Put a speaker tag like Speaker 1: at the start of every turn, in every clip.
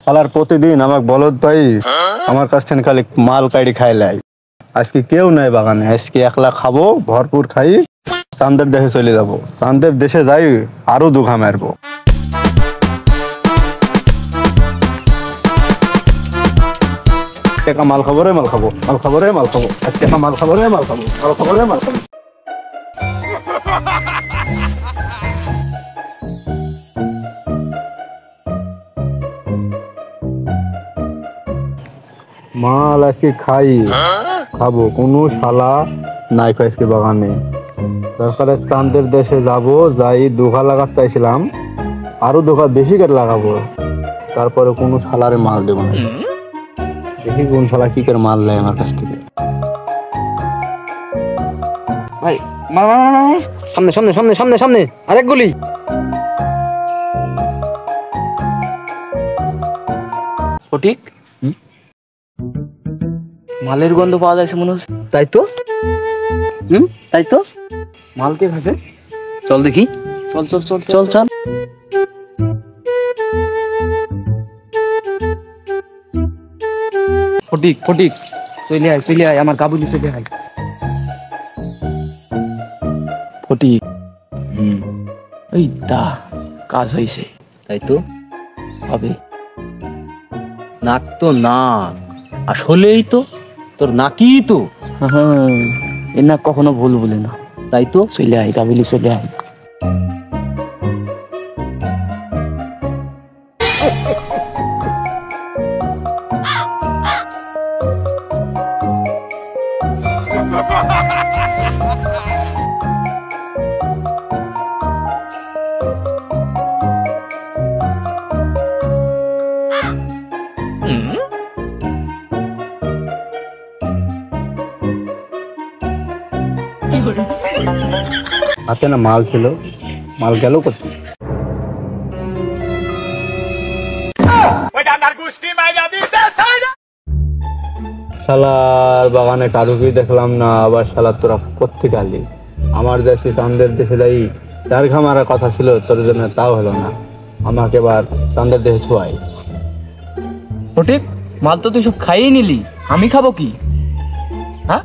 Speaker 1: শালার প্রতিদিন আমাকে বলদ ভাই আমার কাছ থেকে খালি মাল কাইড়ি খাইলাই। আজকে কেউ নাই বাগানে, আজকে একলা খাবো, ভরপুর খাই, চাঁদের দেশে চলে যাবো। চাঁদের দেশে যাই আরো দুঘা মারবো। টাকা মাল খাবো রে, মাল খাবো, মাল খাবো রে, মাল খাবো, টাকা মাল খাবো রে, মাল খাবো, মাল খাবো রে, মাল খাবো। মাল আজকে খাই, খাবো, কোনো শালা নাই আজকে বাগানে। দরকারে চাঁদের দেশে যাবো, যাই দুঘা লাগাতে চাইছিলাম, আরো দুঘা বেশি করে লাগাবো, তারপরে কোনো শালারে মাল দেবো না। দেখি কোন শালা কি করে মাল নেয় আমার কাছ থেকে।
Speaker 2: ভাই সামনে সামনে সামনে সামনে সামনে আরেক গুলি। ফটিক, মালের গন্ধ পাওয়া যাচ্ছে মনে হচ্ছে। তাই তো, তাই তো, মাল কে খাচ্ছে? চল দেখি, চল চল চল চল চল। ফটিক ফটিক চলে আয় আমার কাবুলি চলে আয়। ফটিক, এই তা কাজ হয়েছে। তাই তো হবে। নাক তো নাক, আসলেই তো তোর নাকি তো। এ নাক কখনো ভুল বলে না। তাই তো চলে আয় কাবিলি, চলে আয়।
Speaker 1: হাতে না মাল ছিল, মাল গেল কোথায়? শালার বাগানে কারুকে দেখলাম না, আবার শালা তোরা কোত্থেকে আলি? আমার দেশে চাঁদের দেশে যাই চার ঘা মারার কথা ছিল তোর জন্য, তাও হলো না। আমাকে এবার চাঁদের দেশে ছোঁয়াই।
Speaker 2: ফটিক, মাল তো তুই সব খাইয়ে নিলি, আমি খাবো কি? হ্যাঁ,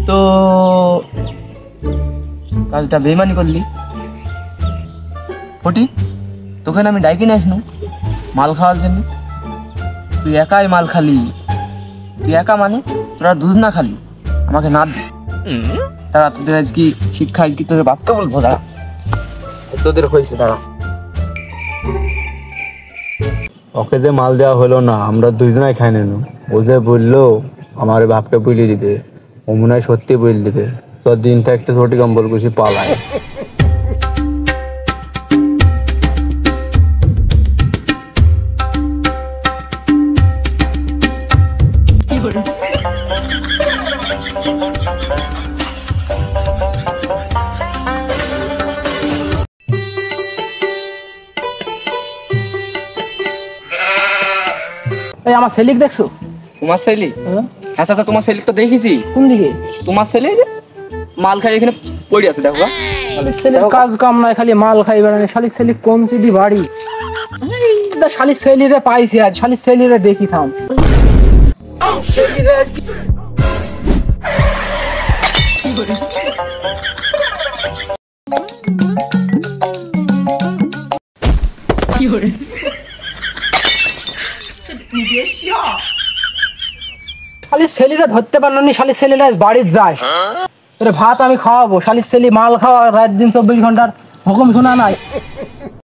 Speaker 2: তো কাজটা বেইমানি করলি। ফটিক, তোকে আমি ডাইকে নিয়ে আসনু মাল খাওয়ার জন্য। তুই একাই মাল খালি, তুই একা মানে তোরা দুধ না খালি, আমাকে না দি। তারা তোদের আজ কি শিক্ষা, আজ কি তোদের বাপকে বলবো? তারা তোদের হয়েছে, তারা
Speaker 1: ওকে যে মাল দেওয়া হলো না, আমরা দুজনাই খাই নেন। ও যে বললো আমার বাপকে বলে দিবে, ও মনে হয় সত্যি বলে দিবে। তোর দিন থাকতে ছোটি কম্বল কুশি পালায়।
Speaker 2: এই আমার সেলিক দেখছো? তোমার সেলিক? আচ্ছা আচ্ছা, তোমার সেলিক তো দেখেছি। কোন দিকে? তোমার সেলিক মাল খাই এখানে পড়ে আছে, দেখো। সেলিক কাজ কাম নাই, খালি মাল খাই বেড়ানি। শালিক সেলিক কোন চিদি বাড়ি? শালিক সেলিরে পাইছি আজ, শালিক সেলিরে দেখি থাম। সেলিরে আজ কি করে? শালি ছেলেরা ধরতে পারলি, শালি ছেলেরা বাড়ির যায়। তোরে ভাত আমি খাওয়াবো, শালি ছেলে মাল খাওয়া রাত দিন 24 ঘন্টার হুকুম শোনা নাই।